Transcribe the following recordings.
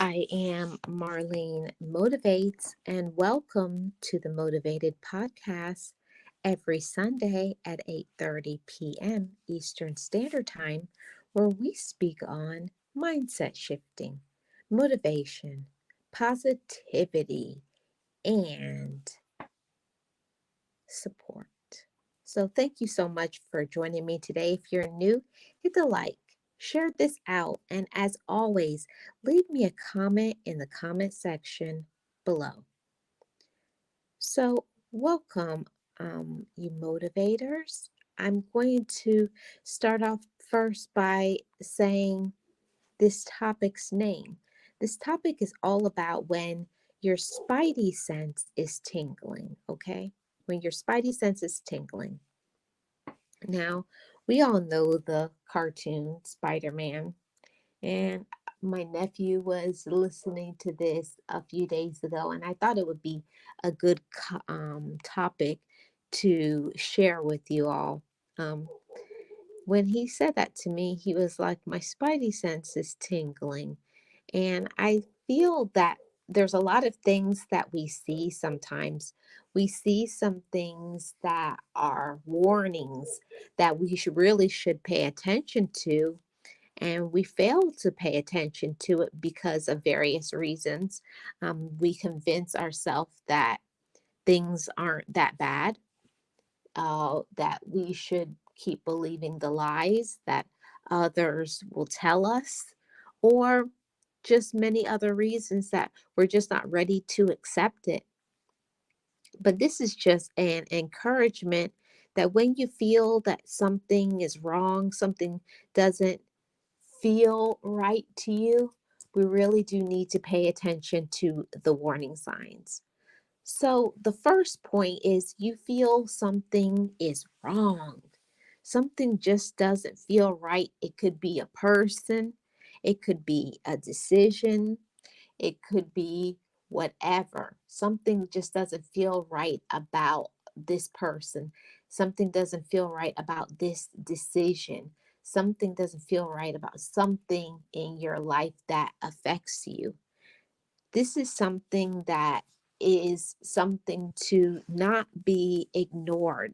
I am Marlene Motivates, and welcome to the Motivated Podcast every Sunday at 8:30 p.m. Eastern Standard Time, where we speak on mindset shifting, motivation, positivity, and support. So, thank you so much for joining me today. If you're new, hit the like, share this out, and as always, leave me a comment in the comment section below. So, welcome, you motivators. I'm going to start off first by saying this topic's name. This topic is all about when your spidey sense is tingling, okay? When your spidey sense is tingling. Now, we all know the cartoon Spider-Man, and my nephew was listening to this a few days ago, and I thought it would be a good topic to share with you all. Um, when he said that to me, he was like, my spidey sense is tingling. And I feel that there's a lot of things that we see sometimes. We see some things that are warnings that we really should pay attention to, and we fail to pay attention to it because of various reasons. We convince ourselves that things aren't that bad, that we should keep believing the lies that others will tell us, or just many other reasons that we're just not ready to accept it. But this is just an encouragement that when you feel that something is wrong, something doesn't feel right to you, we really do need to pay attention to the warning signs. So, the first point is you feel something is wrong. Something just doesn't feel right. It could be a person, it could be a decision, it could be whatever. Something just doesn't feel right about this person. Something doesn't feel right about this decision. Something doesn't feel right about something in your life that affects you. This is something that is something to not be ignored.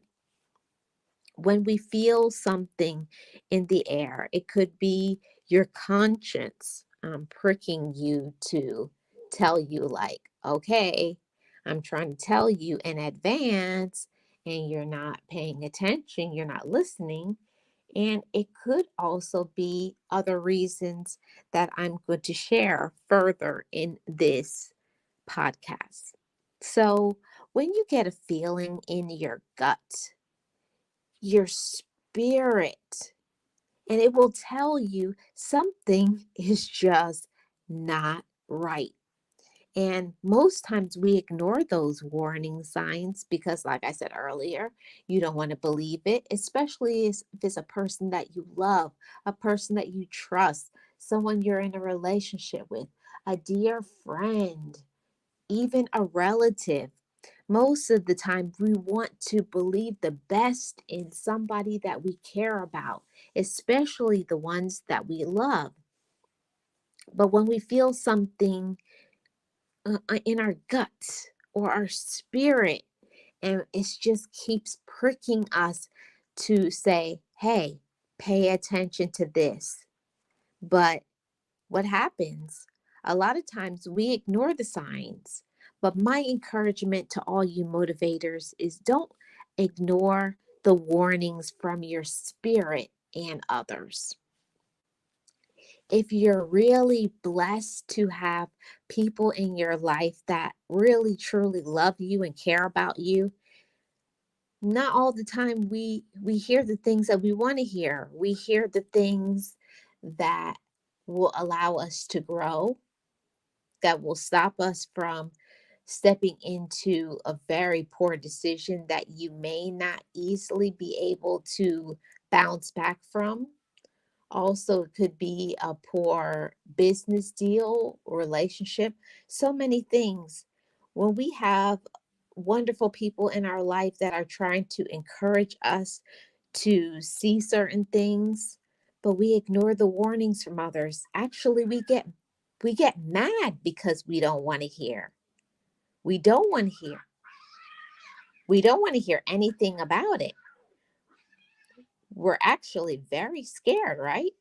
When we feel something in the air, it could be your conscience pricking you to tell you, like, okay, I'm trying to tell you in advance, and you're not paying attention, you're not listening. And it could also be other reasons that I'm going to share further in this podcast. So, when you get a feeling in your gut, your spirit, and it will tell you something is just not right. And most times we ignore those warning signs because, like I said earlier, you don't want to believe it, especially if it's a person that you love, a person that you trust, someone you're in a relationship with, a dear friend, even a relative. Most of the time, we want to believe the best in somebody that we care about, especially the ones that we love. But when we feel something in our gut or our spirit, and it just keeps pricking us to say, hey, pay attention to this. But what happens? A lot of times we ignore the signs. But my encouragement to all you motivators is don't ignore the warnings from your spirit and others. If you're really blessed to have people in your life that really truly love you and care about you, not all the time we hear the things that we want to hear. We hear the things that will allow us to grow, that will stop us from stepping into a very poor decision that you may not easily be able to bounce back from. Also, it could be a poor business deal or relationship. So many things. When we have wonderful people in our life that are trying to encourage us to see certain things, but we ignore the warnings from others, actually, we get We get mad because we don't want to hear. We don't want to hear. We don't want to hear anything about it. We're actually very scared, right?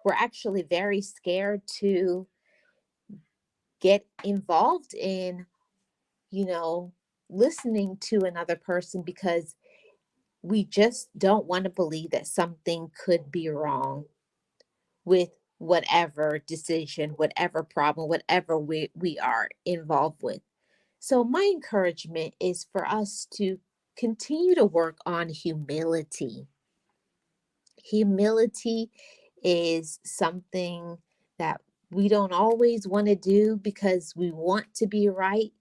We're actually very scared to get involved in, you know, listening to another person because we just don't want to believe that something could be wrong with whatever decision, whatever problem, whatever we are involved with. So, my encouragement is for us to continue to work on humility. Humility is something that we don't always want to do because we want to be right.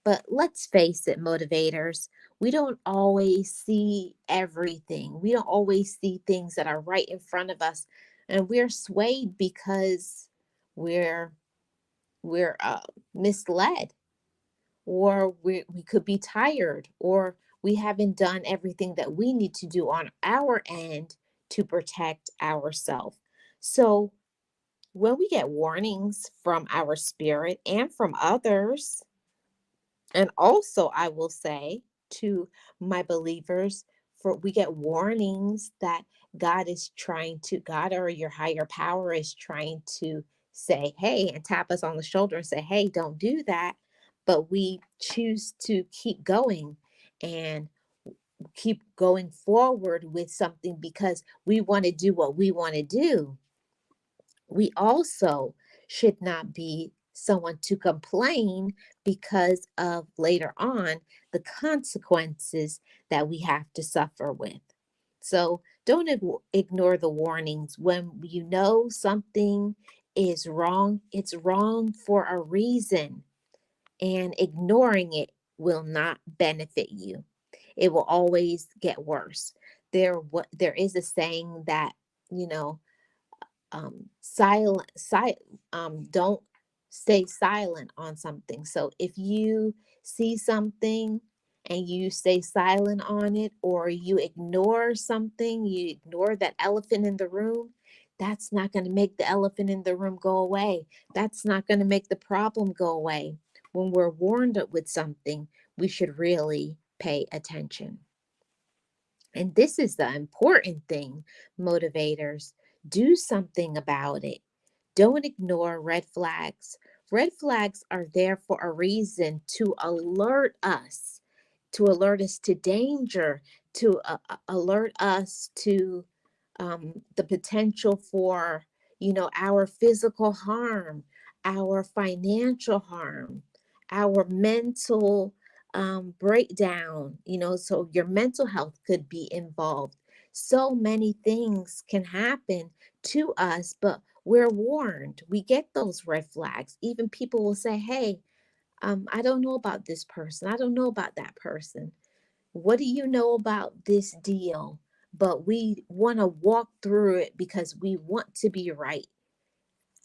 But let's face it, motivators, we don't always see everything. We don't always see things that are right in front of us. And we're swayed because we're we're misled, or we could be tired, or we haven't done everything that we need to do on our end to protect ourselves. So when we get warnings from our spirit and from others, and also I will say to my believers, for we get warnings that God or your higher power is trying to say, hey, and tap us on the shoulder and say, hey, don't do that. But we choose to keep going and keep going forward with something because we want to do what we want to do. We also should not be someone to complain because of later on the consequences that we have to suffer with. So don't ignore the warnings. When you know something is wrong, it's wrong for a reason, and ignoring it will not benefit you. It will always get worse. There is a saying that, you know, don't stay silent on something. So if you see something and you stay silent on it, or you ignore something, you ignore that elephant in the room, that's not going to make the elephant in the room go away. That's not going to make the problem go away. When we're warned with something, we should really pay attention. And this is the important thing, motivators. Do something about it. Don't ignore red flags. Red flags are there for a reason, to alert us to danger, to alert us to the potential for, our physical harm, our financial harm, our mental breakdown, so your mental health could be involved. So many things can happen to us, but we're warned. We get those red flags. Even people will say, hey, I don't know about this person. I don't know about that person. What do you know about this deal? But we want to walk through it because we want to be right.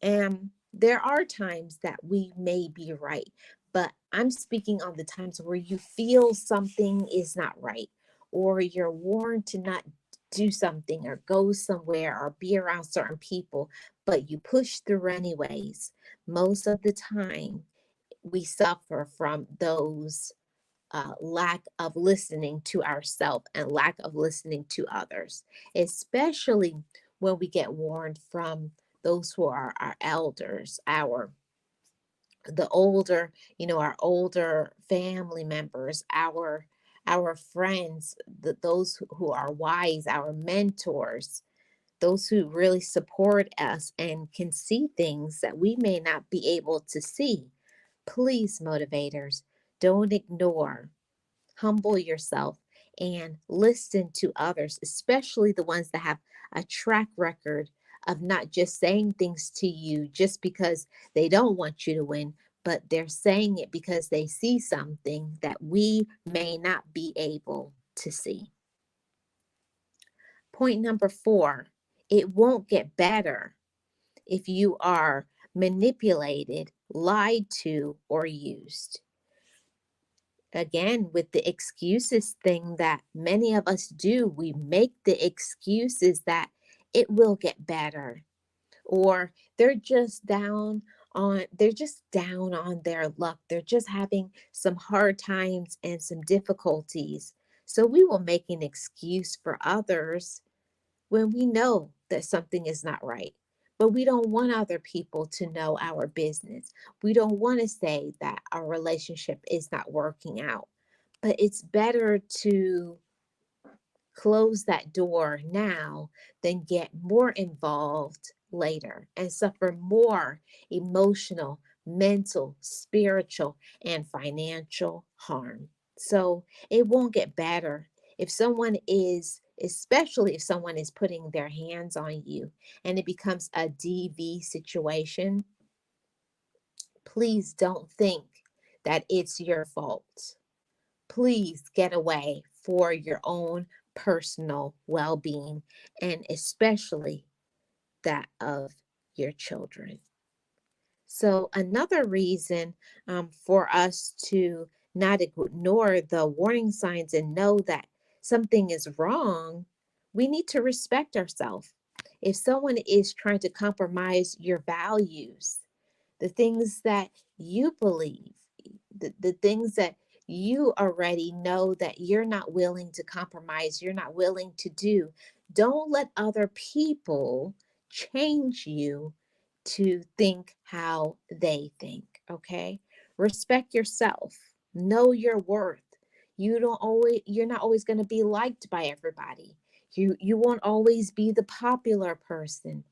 And there are times that we may be right, but I'm speaking on the times where you feel something is not right, or you're warned to not do something or go somewhere or be around certain people, but you push through anyways. Most of the time, we suffer from those lack of listening to ourselves and lack of listening to others, especially when we get warned from those who are our elders, our older family members, our friends, those who are wise, our mentors, those who really support us and can see things that we may not be able to see. Please, motivators, don't ignore. Humble yourself and listen to others, especially the ones that have a track record of not just saying things to you just because they don't want you to win, but they're saying it because they see something that we may not be able to see. Point number 4, it won't get better if you are manipulated, lied to, or used. Again, with the excuses thing that many of us do, we make the excuses that it will get better, or they're just down they're just down on their luck. They're just having some hard times and some difficulties. So we will make an excuse for others when we know that something is not right. But we don't want other people to know our business. We don't want to say that our relationship is not working out. But it's better to close that door now than get more involved later and suffer more emotional, mental, spiritual, and financial harm. So it won't get better if someone is, especially if someone is putting their hands on you and it becomes a DV situation. Please don't think that it's your fault. Please get away for your own personal well being and especially that of your children. So, another reason for us to not ignore the warning signs and know that something is wrong, we need to respect ourselves. If someone is trying to compromise your values, the things that you believe, the things that you already know that you're not willing to compromise, you're not willing to do. Don't let other people change you to think how they think, okay? Respect yourself. Know your worth. You're not always going to be liked by everybody. You won't always be the popular person.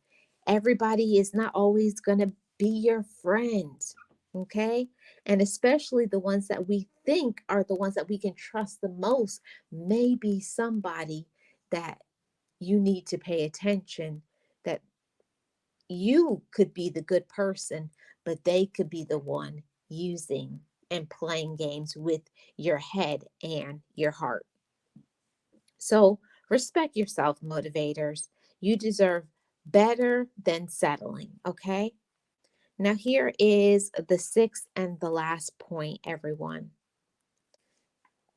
Everybody is not always going to be your friend, okay? And especially the ones that we think are the ones that we can trust the most may be somebody that you need to pay attention, that you could be the good person, but they could be the one using and playing games with your head and your heart. So respect yourself, motivators. You deserve better than settling, okay? Now, here is the sixth and the last point, everyone.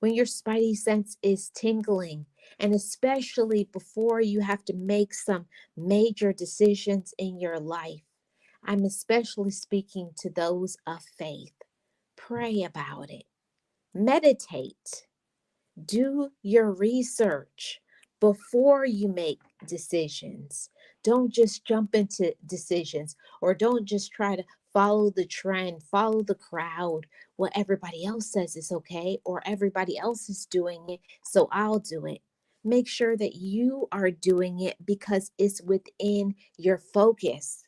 When your spidey sense is tingling, and especially before you have to make some major decisions in your life, I'm especially speaking to those of faith. Pray about it, meditate, do your research before you make decisions. Don't just jump into decisions, or don't just try to follow the trend, follow the crowd, what everybody else says is okay, or everybody else is doing it, so I'll do it. Make sure that you are doing it because it's within your focus.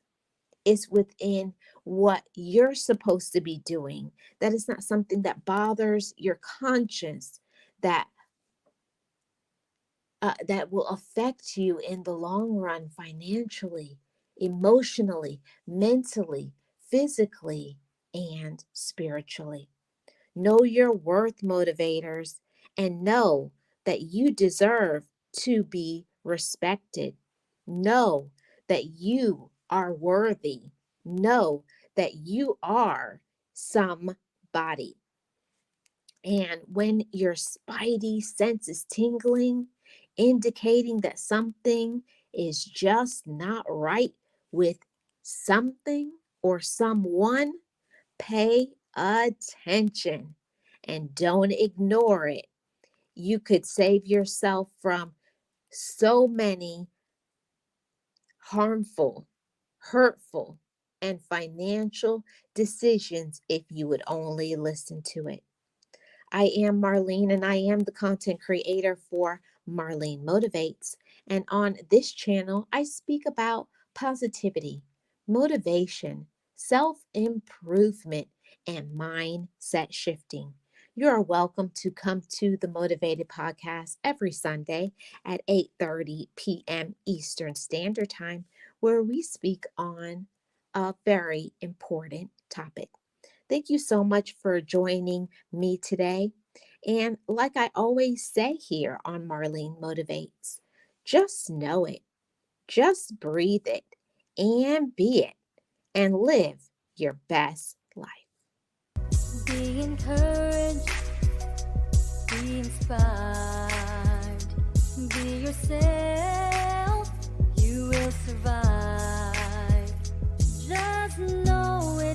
It's within what you're supposed to be doing. That is not something that bothers your conscience, that that will affect you in the long run financially, emotionally, mentally, physically, and spiritually. Know your worth, motivators, and know that you deserve to be respected. Know that you are worthy. Know that you are somebody. And when your spidey sense is tingling, indicating that something is just not right with something or someone, pay attention and don't ignore it. You could save yourself from so many harmful, hurtful, and financial decisions if you would only listen to it. I am Marlene, and I am the content creator for Marlene Motivates. And on this channel, I speak about positivity, motivation, self improvement, and mindset shifting. You are welcome to come to the Motivated Podcast every Sunday at 8:30 p.m. Eastern Standard Time, where we speak on a very important topic. Thank you so much for joining me today. And like I always say here on Marlene Motivates, just know it, just breathe it, and be it, and live your best life. Be encouraged, be inspired, be yourself, you will survive. Just know it.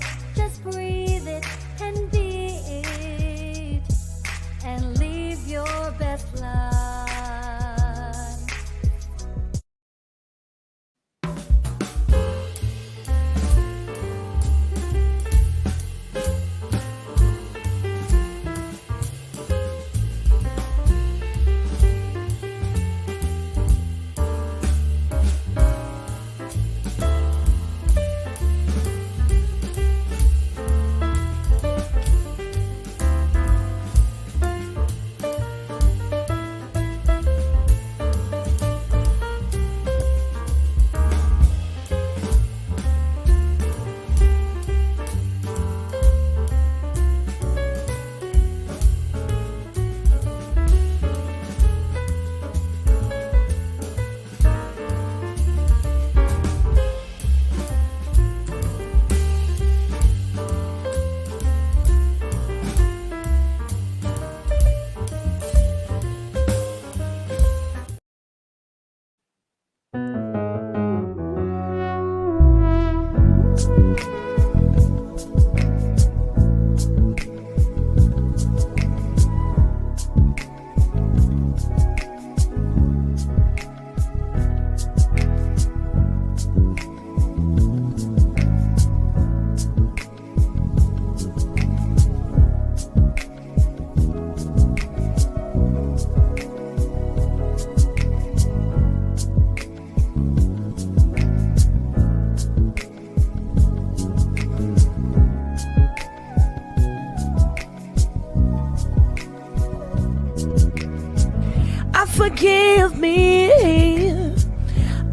Forgive me,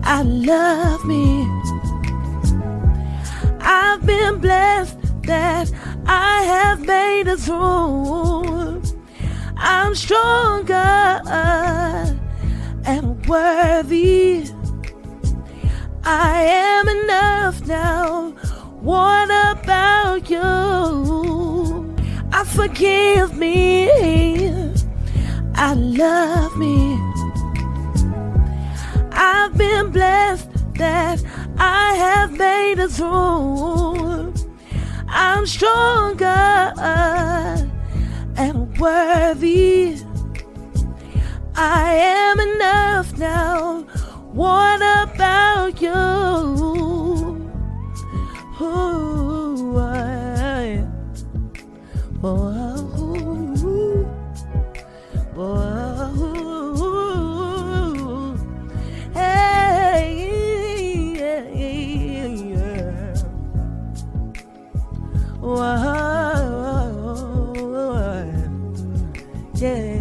I love me. I've been blessed that I have made it through. I'm stronger and worthy. I am enough now. What about you? I forgive me, I love me. I've been blessed that I have made it through. I'm stronger and worthy. I am enough now. What about you? Ooh, yeah.